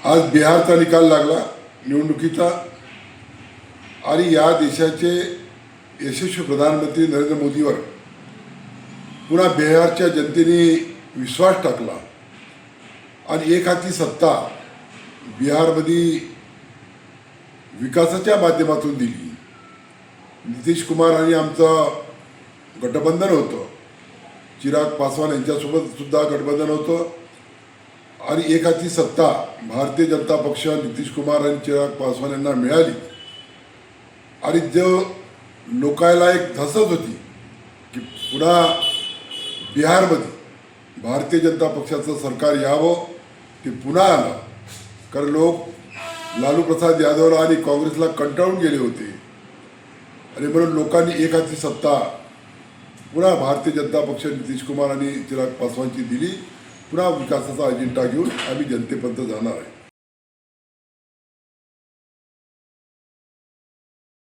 आज बिहारचा निकाल लागला निवडणुकीचा आणि या देशाचे यशस्वी प्रधानमंत्री नरेंद्र मोदीवर पुन्हा बिहारच्या जनतेने विश्वास टाकला आणि एक हाती सत्ता बिहारमध्ये विकासाच्या माध्यमातून दिली. नितीश कुमार आणि आमचं गठबंधन होतं, चिराग पासवान यांच्यासोबत सुद्धा गठबंधन होतं आणि एक हाती सत्ता भारतीय जनता पक्ष नितीश कुमार आणि चिराग पासवान यांना मिळाली. आणि जो लोकायला एक धसत होती की पुन्हा बिहारमध्ये भारतीय जनता पक्षाचं सरकार यावं, ते पुन्हा आलं. कारण लोक लालू प्रसाद यादवला आणि काँग्रेसला कंटाळून गेले होते आणि म्हणून लोकांनी एक हाती सत्ता पुन्हा भारतीय जनता पक्ष नितीश कुमार आणि चिराग पासवानची दिली. पुन्हा विकासाचा अजेंडा घेऊन आम्ही जनतेपर्यंत जाणार आहे.